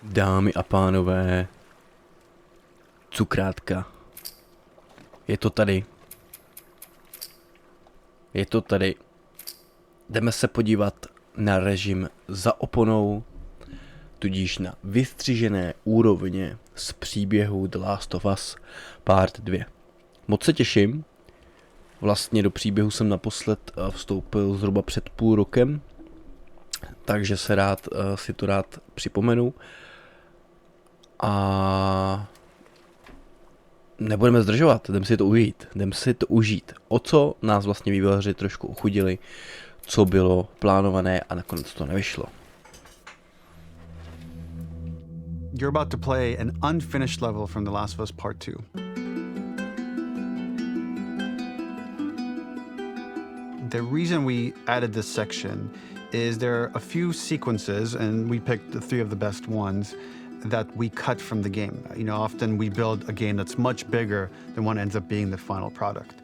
Dámy a pánové, cukrátka. Je to tady. Je to tady. Jdeme se podívat na režim za oponou, tudíž na vystřižené úrovně z příběhů The Last of Us Part 2. Moc se těším. Vlastně do příběhu jsem naposled vstoupil zhruba před půl rokem, takže si to rád připomenu. A nebudeme zdržovat, jdem si to užít. O co nás vlastně vývojáři trošku ochudili, co bylo plánované a nakonec to nevyšlo. You're about to play an unfinished level from The Last of Us Part 2. The reason we added this section is there are a few sequences, and we picked the 3 of the best ones, that we cut from the game. You know, often we build a game that's much bigger than what ends up being the final product.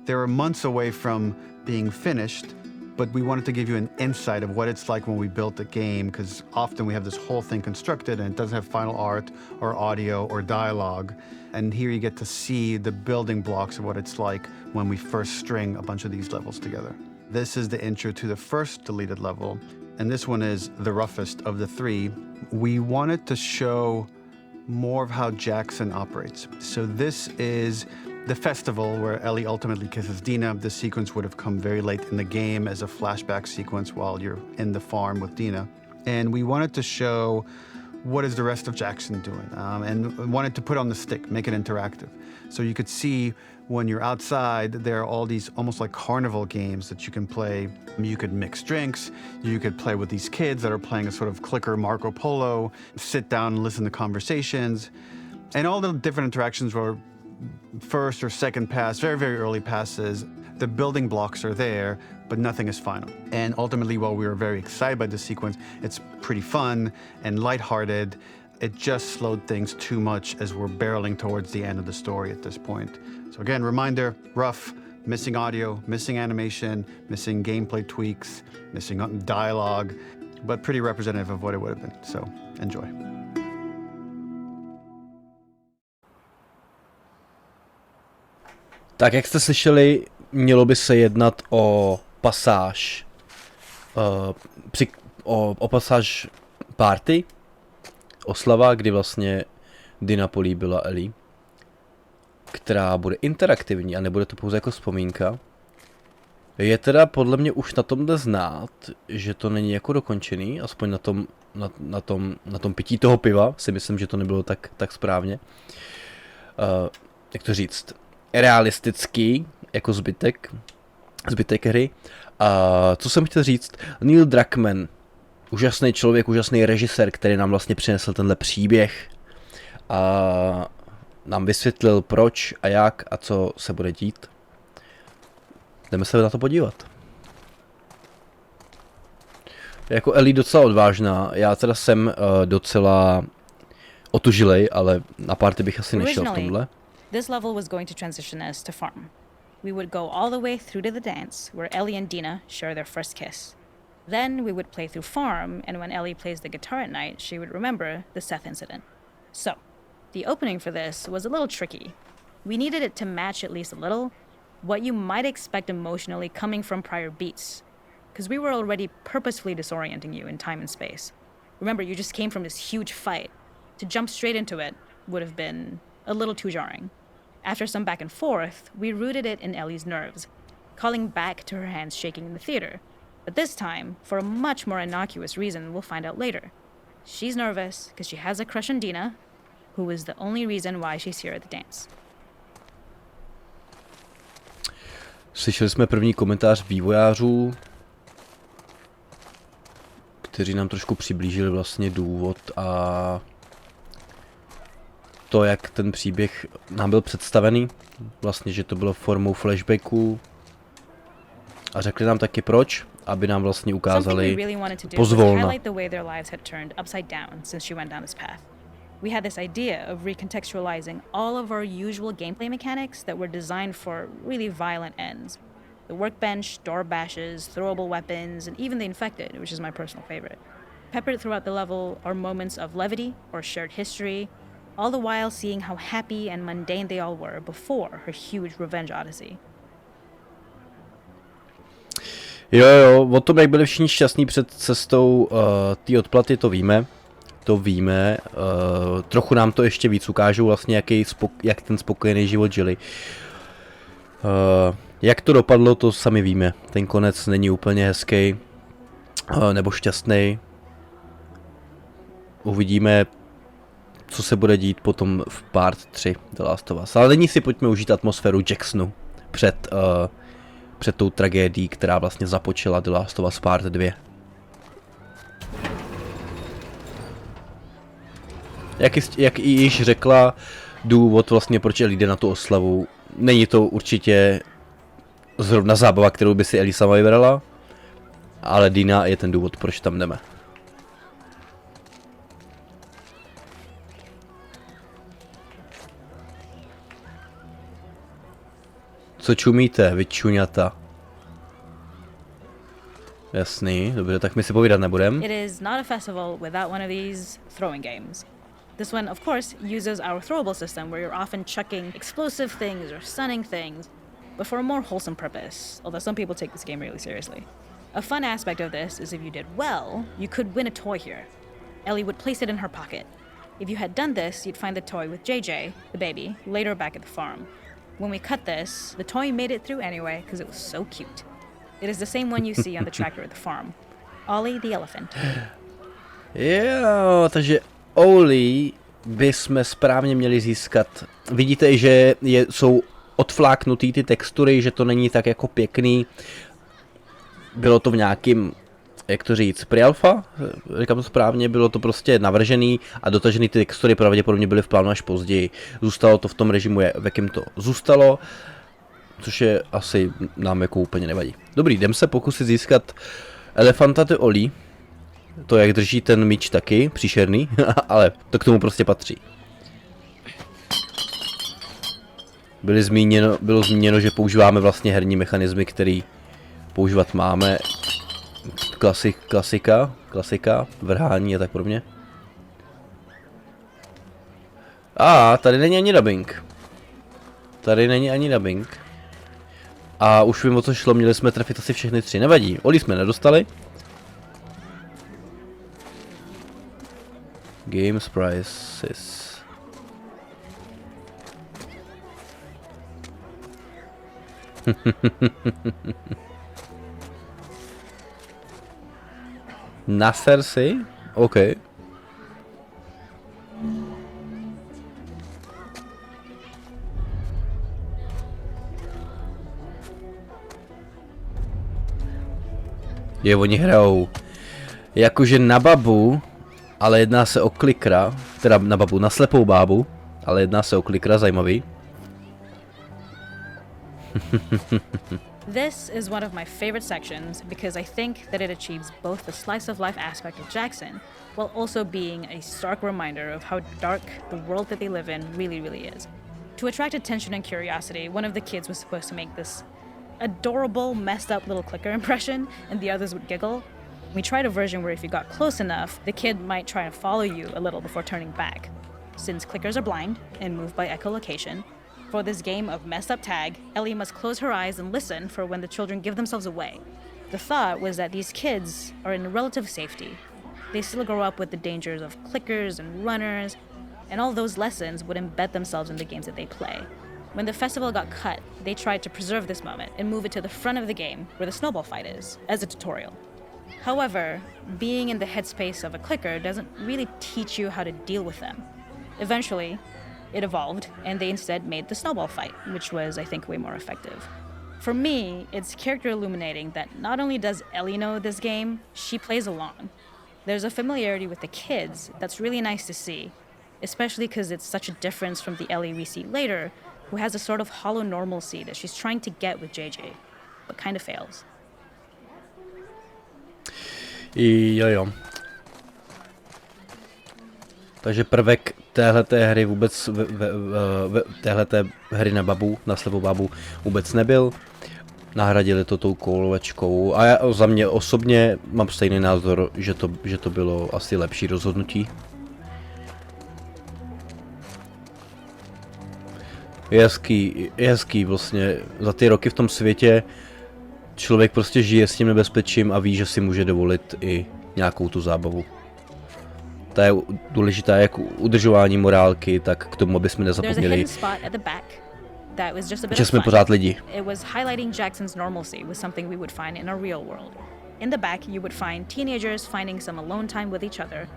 They were months away from being finished, but we wanted to give you an insight of what it's like when we built a game, because often we have this whole thing constructed and it doesn't have final art or audio or dialogue. And here you get to see the building blocks of what it's like when we first string a bunch of these levels together. This is the intro to the first deleted level, and this one is the roughest of the 3. We wanted to show more of how Jackson operates. So this is the festival where Ellie ultimately kisses Dina. This sequence would have come very late in the game as a flashback sequence while you're in the farm with Dina. And we wanted to show what is the rest of Jackson doing, and wanted to put on the stick, make it interactive. So you could see when you're outside, there are all these almost like carnival games that you can play. You could mix drinks, you could play with these kids that are playing a sort of clicker Marco Polo, sit down and listen to conversations. And all the different interactions were first or second pass, very, very early passes. The building blocks are there, but nothing is final. And ultimately, while we were very excited by this sequence, it's pretty fun and lighthearted. It just slowed things too much as we're barreling towards the end of the story at this point. So again, reminder, rough, missing audio, missing animation, missing gameplay tweaks, missing dialogue, but pretty representative of what it would have been. So enjoy. Tak jak jste slyšeli, mělo by se jednat o pasáž, o pasáž party, oslava, kdy vlastně Dina políbila Ellie, která bude interaktivní a nebude to pouze jako vzpomínka. Je teda podle mě už na tom jde znát, že to není jako dokončený, aspoň na tom pití toho piva, si myslím, že to nebylo tak správně. Jak to říct? Realistický, jako zbytek hry. A co jsem chtěl říct, Neil Druckmann, úžasný člověk, úžasný režisér, který nám vlastně přinesl tenhle příběh a nám vysvětlil proč a jak a co se bude dít. Jdeme se na to podívat. Jako Ellie docela odvážná, já teda jsem docela otužilej, ale na party bych asi nešel v tomhle. This level was going to transition us to farm. We would go all the way through to the dance, where Ellie and Dina share their first kiss. Then we would play through farm, and when Ellie plays the guitar at night, she would remember the Seth incident. So, the opening for this was a little tricky. We needed it to match at least a little what you might expect emotionally coming from prior beats, because we were already purposefully disorienting you in time and space. Remember, you just came from this huge fight. To jump straight into it would have been a little too jarring. After some back and forth, we rooted it in Ellie's nerves, calling back to her hands shaking in the theater. But this time, for a much more innocuous reason we'll find out later. She's nervous because she has a crush on Dina, who is the only reason why she's here at the dance. Slyšeli jsme první komentář vývojářů, kteří nám trošku přiblížili vlastně důvod a to, jak ten příběh nám byl představený, vlastně, že to bylo formou flashbacků a řekli nám taky proč, aby nám vlastně ukázali pozvolna. We had this idea of recontextualizing all of our usual gameplay mechanics that were designed for really violent ends. The workbench, door bashes, throwable weapons, and even the infected, which is my personal favorite. Peppered throughout the level are moments of levity or shared history, all the while seeing how happy and mundane they all were before her huge revenge odyssey. Jo, o tom, jak byli všichni šťastní před cestou té odplaty, to víme. Trochu nám to ještě víc ukážou vlastně, jak ten spokojený život žili. Jak to dopadlo, to sami víme. Ten konec není úplně hezký nebo šťastný. Uvidíme, co se bude dít potom v part 3 The Last of Us. Ale nyní si pojďme užít atmosféru Jacksonu před tou tragédií, která vlastně započala The Last of Us part 2. Jak i již řekla, důvod vlastně, proč Ellie jde na tu oslavu, není to určitě zrovna zábava, kterou by si Ellie sama vybrala, ale Dina je ten důvod, proč tam jdeme. Co čumíte, vy čuňata? Jasný, dobře, tak my si povídat nebudem. It is not a festival without one of these throwing games. This one, of course, uses our throwable system where you're often chucking explosive things or stunning things, but for a more wholesome purpose, although some people take this game really seriously. A fun aspect of this is if you did well, you could win a toy here. Ellie would place it in her pocket. If you had done this, you'd find the toy with JJ, the baby, later back at the farm. When we cut this, the toy made it through anyway because it was so cute. It is the same one you see on the tractor at the farm. Ollie the elephant. Jo, takže Ollie bychom správně měli získat. Vidíte, že jsou odfláknutý ty textury, že to není tak jako pěkný. Bylo to v nějakým, jak to říct, pre-alpha? Říkám to správně, bylo to prostě navržený a dotažený ty textury pravděpodobně byly v plánu až později. Zůstalo to v tom režimu, v jakém to zůstalo, což je asi nám jako úplně nevadí. Dobrý, jdem se pokusit získat elefanta de Ollie. To, jak drží ten míč, taky příšerný, ale to k tomu prostě patří. Bylo zmíněno, že používáme vlastně herní mechanismy, který používat máme. Klasika, vrhání a tak podobně. Tady není ani dubbing. A už vím, o co šlo, měli jsme trefit asi všechny 3, nevadí. Ollie jsme nedostali. Games prices. Naser si? OK. Oni hrajou jakože na babu, ale jedná se o klikra, teda na babu, na slepou bábu, ale jedná se o klikra, zajímavý. This is one of my favorite sections because I think that it achieves both the slice of life aspect of Jackson while also being a stark reminder of how dark the world that they live in really is. To attract attention and curiosity, one of the kids was supposed to make this adorable, messed up little clicker impression and the others would giggle. We tried a version where if you got close enough, the kid might try and follow you a little before turning back. Since clickers are blind and move by echolocation, for this game of messed up tag, Ellie must close her eyes and listen for when the children give themselves away. The thought was that these kids are in relative safety. They still grow up with the dangers of clickers and runners, and all those lessons would embed themselves in the games that they play. When the festival got cut, they tried to preserve this moment and move it to the front of the game where the snowball fight is, as a tutorial. However, being in the headspace of a clicker doesn't really teach you how to deal with them. Eventually, it evolved, and they instead made the snowball fight, which was, I think, way more effective. For me, it's character illuminating that not only does Ellie know this game, she plays along. There's a familiarity with the kids that's really nice to see, especially because it's such a difference from the Ellie we see later, who has a sort of hollow normalcy that she's trying to get with JJ, but kind of fails. Jo. Takže prvek téhleté hry vůbec téhleté hry na babu, na slepou babu vůbec nebyl. Nahradili to tou koulovačkou a já, za mě osobně mám stejný názor, že to bylo asi lepší rozhodnutí. Je hezký vlastně, za ty roky v tom světě člověk prostě žije s tím nebezpečím a ví, že si může dovolit i nějakou tu zábavu. To je důležité jak udržování morálky, tak k tomu, aby jsme nezapomněli, že jsme pořád lidi. It was highlighting Jackson's normalcy with something we would find in a real world. In the back, you would find teenagers finding some alone time with each other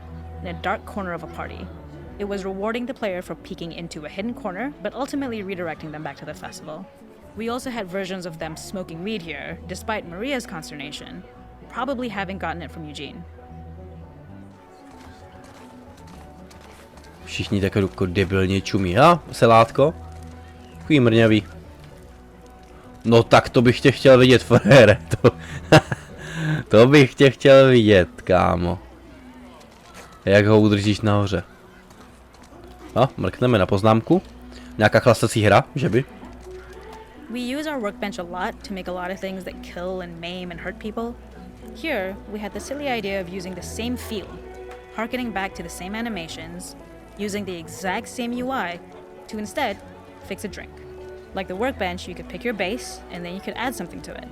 in a dark corner of a party. It was rewarding the player for peeking into a hidden corner, but ultimately redirecting them back to the festival. We also had versions of them smoking weed here, despite Maria's consternation, probably having gotten it from Eugene. Všichni tak jako debilně čumí. A, selátko? Takový mrňavý. No tak to bych tě chtěl vidět, frére. To bych tě chtěl vidět, kámo. Jak ho udržíš nahoře. A, mrkneme na poznámku. Nějaká chlastací hra, že by? We use our workbench a lot to make a lot of things that kill and maim and hurt people. Here, we had the silly idea of using the same feel, harkening back to the same animations, using the exact same UI to instead fix a drink. Like the workbench, you could pick your base and then you could add something to it.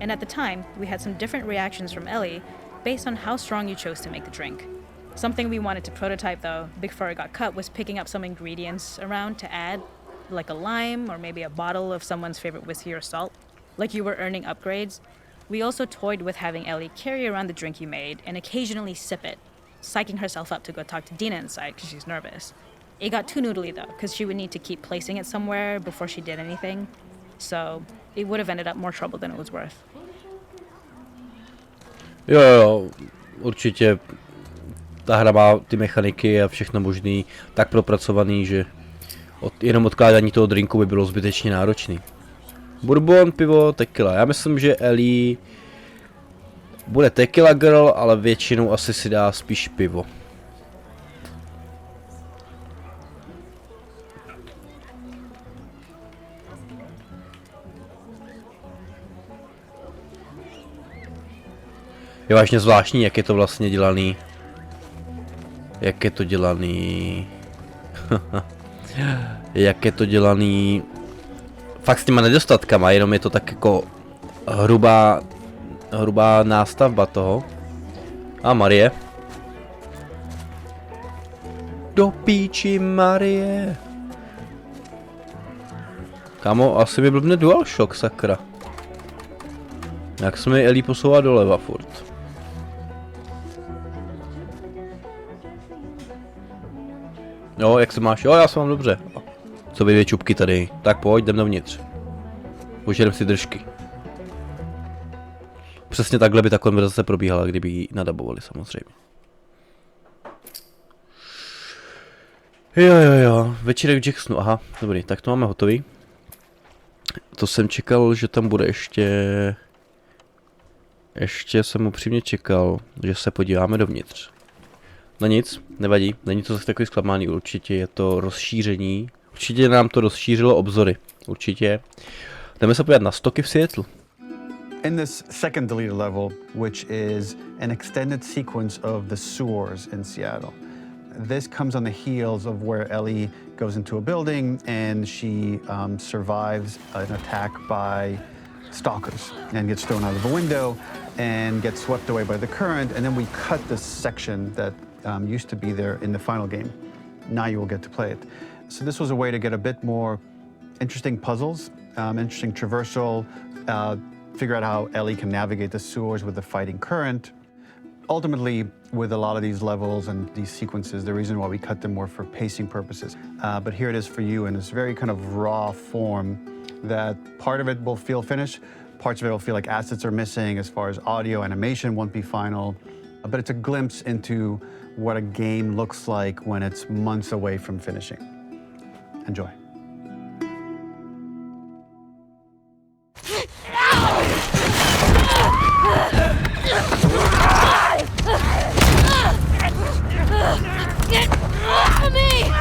And at the time, we had some different reactions from Ellie based on how strong you chose to make the drink. Something we wanted to prototype though, before it got cut, was picking up some ingredients around to add, like a lime or maybe a bottle of someone's favorite whiskey or salt, like you were earning upgrades. We also toyed with having Ellie carry around the drink you made and occasionally sip it, psyching herself up to go talk to Dina inside because she's nervous. It got too noodly though, because she would need to keep placing it somewhere before she did anything, so it would have ended up more trouble than it was worth. Jo, určitě ta hra má ty mechaniky a všechno možný tak propracovaný, že jenom odkládání toho drinku by bylo zbytečně náročný. Bourbon, pivo, tequila. Já myslím, že Ellie bude tequila girl, ale většinou asi si dá spíš pivo. Je vážně zvláštní, jak je to vlastně dělaný. Jak je to dělaný. Jak je to dělaný. Fakt s těma nedostatkama, jenom je to tak jako hrubá nástavba toho. A Marie. Do píči, Marie. Kámo, asi mi blbne DualShock, sakra. Jak se mi Ellie posouvá doleva furt. Jo, jak se máš? Jo, já se mám dobře. Co by dvě čupky tady. Tak pojď, jdem dovnitř. Požerem si držky. Přesně takhle by ta konverzace probíhala, kdyby ji nadabovali samozřejmě. Jo. Večírek v Jacksonu, aha, dobrý, tak to máme hotový. To jsem čekal, že tam bude ještě jsem upřímně čekal, že se podíváme dovnitř. No nic, nevadí, není to zase takový zklamání, určitě je to rozšíření. Určitě nám to rozšířilo obzory, určitě. Jdeme se podívat na stoky v Seattle. In this second deleted level, which is an extended sequence of the sewers in Seattle. This comes on the heels of where Ellie goes into a building and she survives an attack by stalkers and gets thrown out of a window and gets swept away by the current, and then we cut this section that used to be there in the final game. Now you will get to play it. So this was a way to get a bit more interesting puzzles, interesting traversal, figure out how Ellie can navigate the sewers with the fighting current. Ultimately, with a lot of these levels and these sequences, the reason why we cut them were for pacing purposes. But here it is for you in this very kind of raw form that part of it will feel finished, parts of it will feel like assets are missing as far as audio, animation won't be final, but it's a glimpse into what a game looks like when it's months away from finishing. Enjoy. Get off me!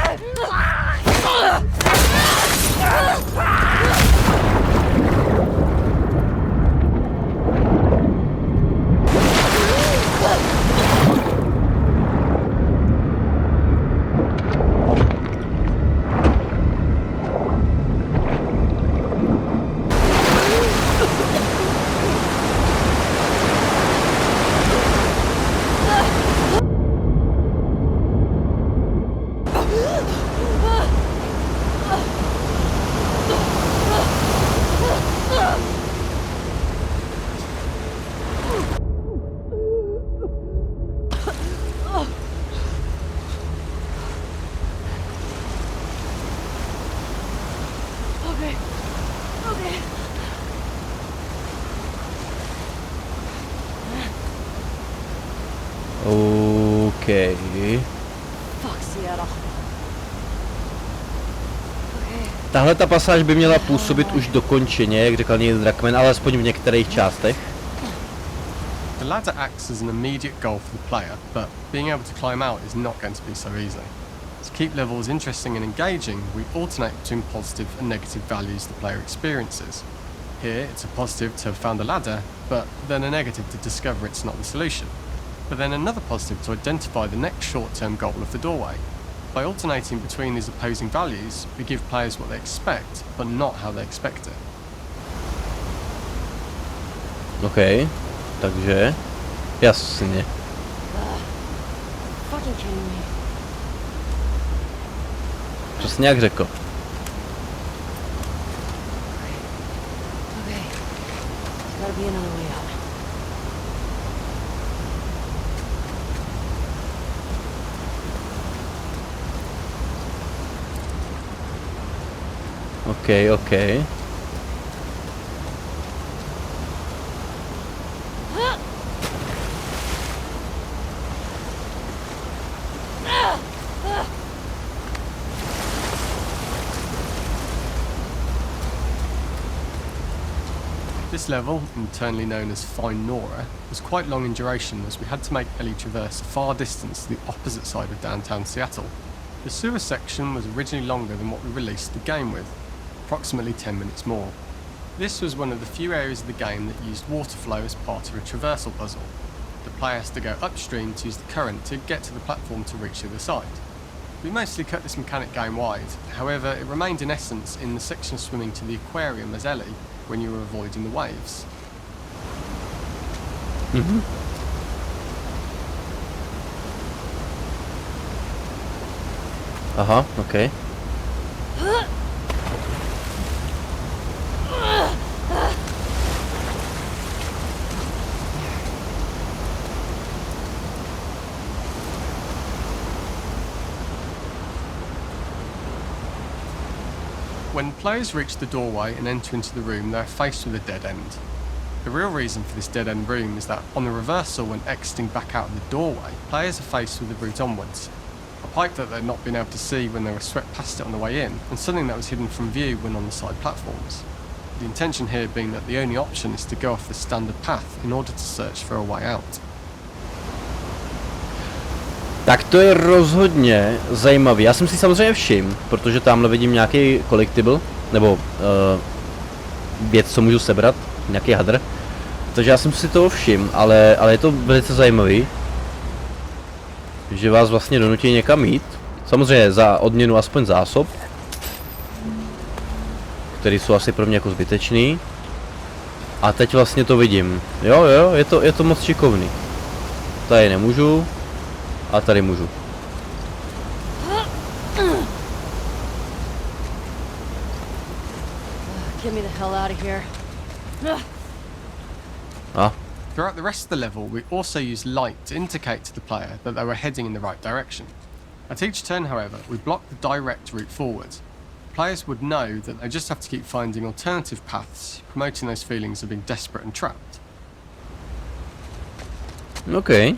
OK. Fuck Seattle. Okay. Tahle ta pasáž by měla působit už dokončeně, jak řekl Neil Druckmann, alespoň v některých částech. The ladder acts as an immediate goal for the player, but being able to climb out is not going to be so easy. To keep levels interesting and engaging, we alternate between positive and negative values the player experiences. Here, it's a positive to have found a ladder, but then a negative to discover it's not the solution. But then another positive to identify the next short-term goal of the doorway. By alternating between these opposing values, we give players what they expect, but not how they expect it. OK, takže jasně. Fucking kidding me. Přesně jak řekl. Okay. There's gotta be another way out. OK, OK. This level, internally known as Find Nora, was quite long in duration as we had to make Ellie traverse a far distance to the opposite side of downtown Seattle. The sewer section was originally longer than what we released the game with, approximately 10 minutes more. This was one of the few areas of the game that used water flow as part of a traversal puzzle. The player has to go upstream to use the current to get to the platform to reach the other side. We mostly cut this mechanic game-wide, however it remained in essence in the section swimming to the aquarium as Ellie when you were avoiding the waves. Aha, OK. When players reach the doorway and enter into the room, they're faced with a dead end. The real reason for this dead-end room is that on the reversal when exiting back out of the doorway, players are faced with the route onwards. A pipe that they'd not been able to see when they were swept past it on the way in, and something that was hidden from view when on the side platforms. The intention here being that the only option is to go off the standard path in order to search for a way out. Tak to je rozhodně zajímavý. Já jsem si samozřejmě všiml, protože tamhle vidím nějaký collectible, nebo věc, co můžu sebrat, nějaký hadr. Takže já jsem si toho všiml, ale je to velice zajímavý, že vás vlastně donutí někam jít. Samozřejmě za odměnu aspoň zásob, které jsou asi pro mě jako zbytečný. A teď vlastně to vidím. Jo, je to moc šikovný. Tady nemůžu. A tady můžu. Get me the hell out of here. A? Throughout the rest of the level, we also use light to indicate to the player that they were heading in the right direction. At each turn, however, we block the direct route forward. Players would know that they just have to keep finding alternative paths, promoting those feelings of being desperate and trapped. OK.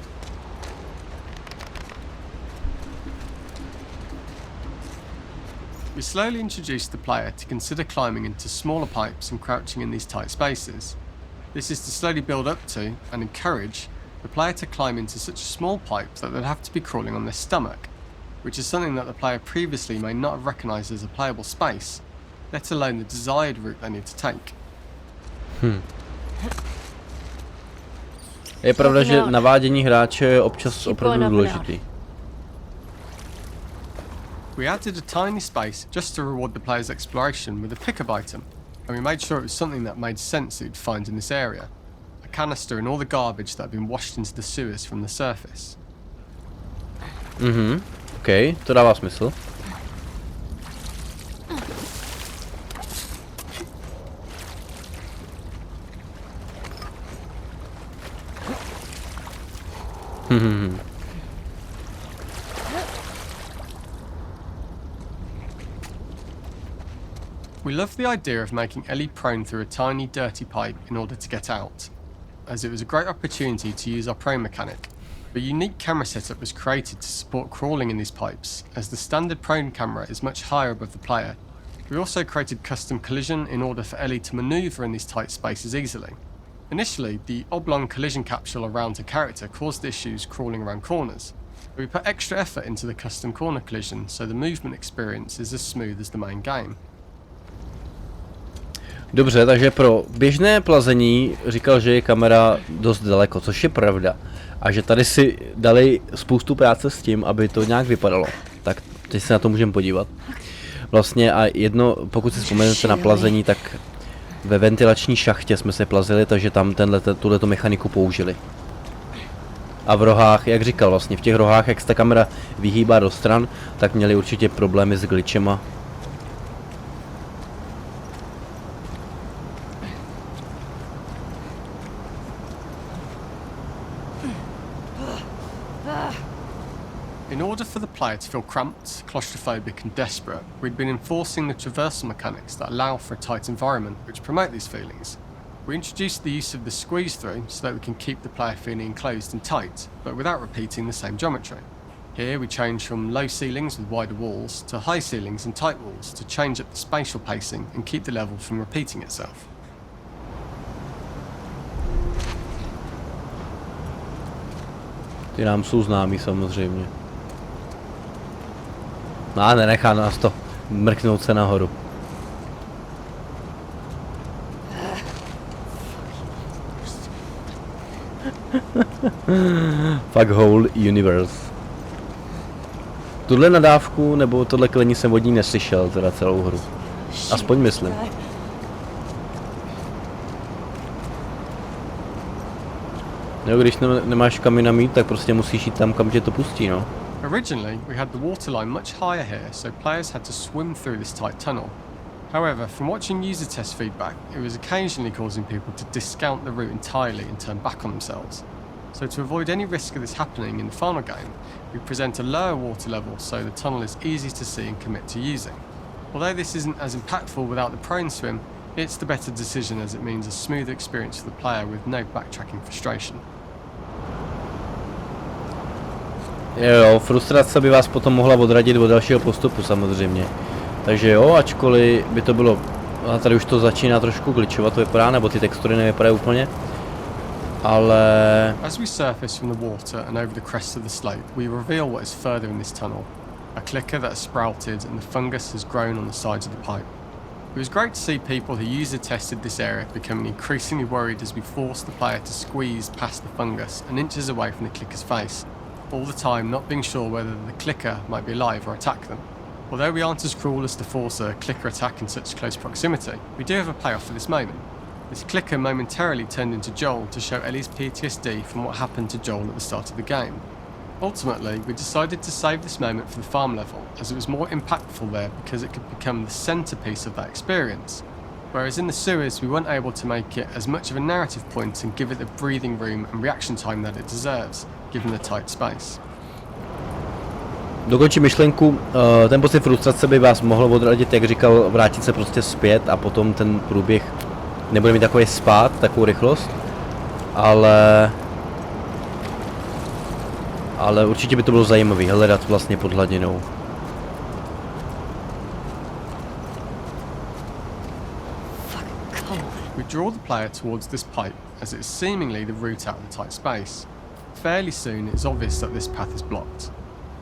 We slowly introduce the player to consider climbing into smaller pipes and crouching in these tight spaces. This is to slowly build up to, and encourage, the player to climb into such a small pipe that they'd have to be crawling on their stomach, which is something that the player previously may not have recognised as a playable space, let alone the desired route they need to take. Je pravda, že navádění hráče je občas opravdu důležitý. We added a tiny space just to reward the player's exploration with a pickup item, and we made sure it was something that made sense that you'd find in this area. A canister and all the garbage that had been washed into the sewers from the surface. OK, to dává smysl. We loved the idea of making Ellie prone through a tiny dirty pipe in order to get out, as it was a great opportunity to use our prone mechanic. A unique camera setup was created to support crawling in these pipes, as the standard prone camera is much higher above the player. We also created custom collision in order for Ellie to maneuver in these tight spaces easily. Initially, the oblong collision capsule around her character caused issues crawling around corners. We put extra effort into the custom corner collision, so the movement experience is as smooth as the main game. Dobře, takže pro běžné plazení říkal, že je kamera dost daleko, což je pravda. A že tady si dali spoustu práce s tím, aby to nějak vypadalo. Tak teď se na to můžeme podívat. Vlastně a jedno, pokud si vzpomenete na plazení, tak ve ventilační šachtě jsme se plazili, takže tam tuhleto mechaniku použili. A v rohách, jak říkal vlastně, v těch rohách, jak se ta kamera vyhýbá do stran, tak měli určitě problémy s glitchema. In order for the player to feel cramped, claustrophobic and desperate, we'd been enforcing the traversal mechanics that allow for a tight environment which promote these feelings. We introduced the use of the squeeze through so that we can keep the player feeling enclosed and tight, but without repeating the same geometry. Here we change from low ceilings with wider walls to high ceilings and tight walls to change up the spatial pacing and keep the level from repeating itself. Ty nám jsou známí samozřejmě. No a nenechá nás to mrknout se nahoru. Fuck whole universe. Tuhle nadávku nebo tohle klení jsem od ní neslyšel teda celou hru. Aspoň myslím. No, když nemáš kam jinam jít, tak prostě musíš jít tam, kam tě to pustí, no. Originally, we had the waterline much higher here, so players had to swim through this tight tunnel. However, from watching user test feedback, it was occasionally causing people to discount the route entirely and turn back on themselves. So to avoid any risk of this happening in the final game, we present a lower water level so the tunnel is easy to see and commit to using. Although this isn't as impactful without the prone swim, it's the better decision as it means a smoother experience for the player with no backtracking frustration. Jo, frustrace by vás potom mohla odradit od dalšího postupu samozřejmě. Takže jo, ačkoliv by to bylo... A tady už to začíná trošku glitchovat, to vypadá, nebo ty textury nevypadají úplně. Ale... As we surface from the water and over the crest of the slope, we reveal what is further in this tunnel. A clicker that has sprouted and the fungus has grown on the sides of the pipe. It was great to see people who user tested this area becoming increasingly worried as we forced the player to squeeze past the fungus and inches away from the clicker's face, all the time not being sure whether the clicker might be alive or attack them. Although we aren't as cruel as to force a clicker attack in such close proximity, we do have a payoff for this moment. This clicker momentarily turned into Joel to show Ellie's PTSD from what happened to Joel at the start of the game. Ultimately, we decided to save this moment for the farm level, as it was more impactful there because it could become the centrepiece of that experience. Whereas in the sewers, we weren't able to make it as much of a narrative point and give it the breathing room and reaction time that it deserves, given the tight space. Dokončím myšlenku, ten pocit frustrace by vás mohl odradit, jak říkal, vrátit se prostě zpět a potom ten průběh nebude mít takový spád, takovou rychlost, ale určitě by to bylo zajímavé hledat vlastně pod hladinou. We draw the player towards this pipe as it is seemingly the route out of the tight space. Fairly soon it is obvious that this path is blocked.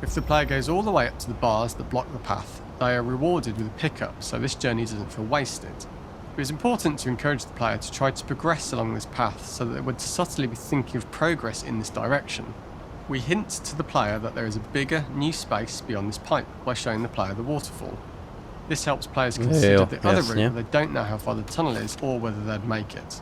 If the player goes all the way up to the bars that block the path, they are rewarded with a pickup so this journey doesn't feel wasted. It was important to encourage the player to try to progress along this path so that they would subtly be thinking of progress in this direction. We hint to the player that there is a bigger, new space beyond this pipe by showing the player the waterfall. This helps players consider the other route where they don't know how far the tunnel is or whether they'd make it.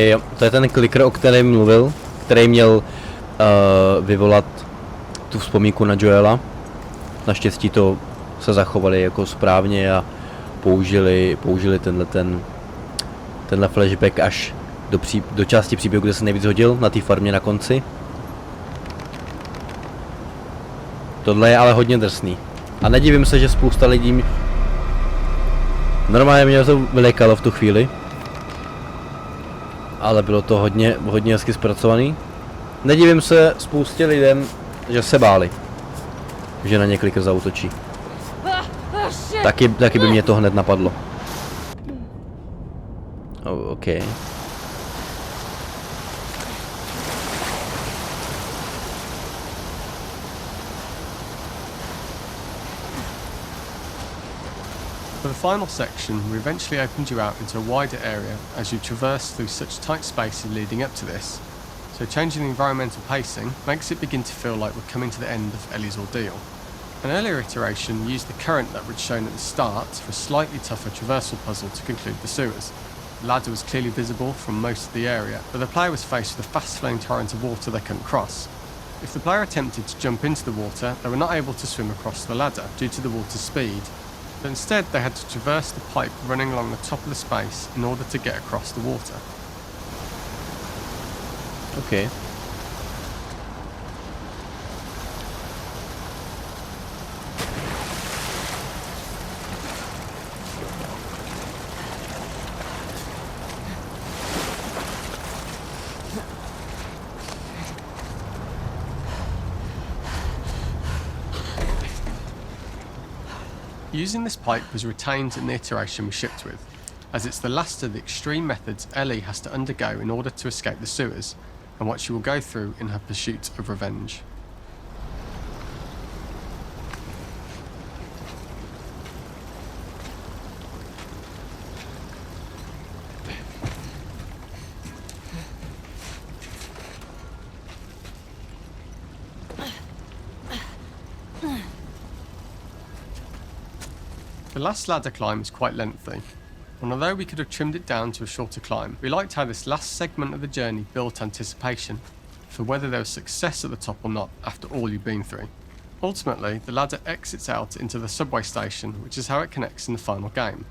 Jo, to je ten clicker, o kterém mluvil, který měl vyvolat tu vzpomínku na Joela. Naštěstí to se zachovali jako správně a použili tenhle flashback až do části příběhu, kde se nejvíc hodil, na té farmě na konci. Tohle je ale hodně drsný. A nedivím se, že spousta lidí normálně mě to vylekalo v tu chvíli. Ale bylo to hodně hezky zpracovaný. Nedivím se spoustě lidem, že se báli, že na ně kliker zaútočí. Taky by mě to hned napadlo. OK. For the final section, we eventually opened you out into a wider area as you traverse through such tight spaces leading up to this. So changing the environmental pacing makes it begin to feel like we're coming to the end of Ellie's ordeal. An earlier iteration used the current that we'd shown at the start for a slightly tougher traversal puzzle to conclude the sewers. The ladder was clearly visible from most of the area, but the player was faced with a fast-flowing torrent of water they couldn't cross. If the player attempted to jump into the water, they were not able to swim across the ladder due to the water's speed, but instead they had to traverse the pipe running along the top of the space in order to get across the water. OK. Using this pipe was retained in the iteration we shipped with, as it's the last of the extreme methods Ellie has to undergo in order to escape the sewers, and what she will go through in her pursuit of revenge. The last ladder climb is quite lengthy, and although we could have trimmed it down to a shorter climb, we liked how this last segment of the journey built anticipation for whether there was success at the top or not after all you've been through. Ultimately, the ladder exits out into the subway station, which is how it connects in the final game.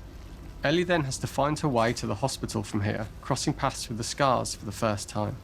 Ellie then has to find her way to the hospital from here, crossing paths with the scars for the first time.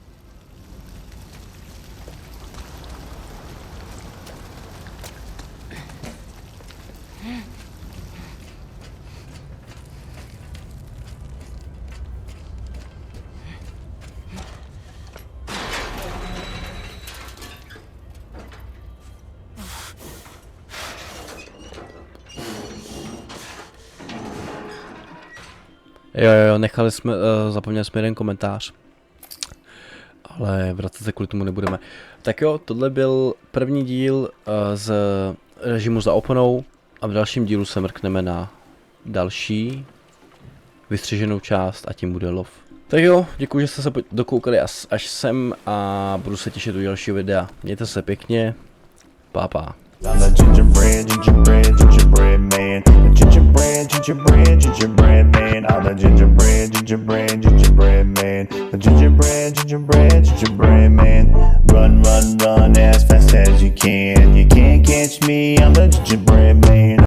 Jo, nechali jsme, zapomněli jsme jeden komentář. Ale vracet se kvůli tomu nebudeme. Tak jo, tohle byl první díl z režimu za oponou a v dalším dílu se mrkneme na další vystřiženou část a tím bude lov. Tak jo, děkuji, že jste se dokoukali až sem a budu se těšit do dalšího videa. Mějte se pěkně, pá. I'm the gingerbread man. The gingerbread man. I'm the gingerbread man. The gingerbread man. Run as fast as you can. You can't catch me. I'm the gingerbread man.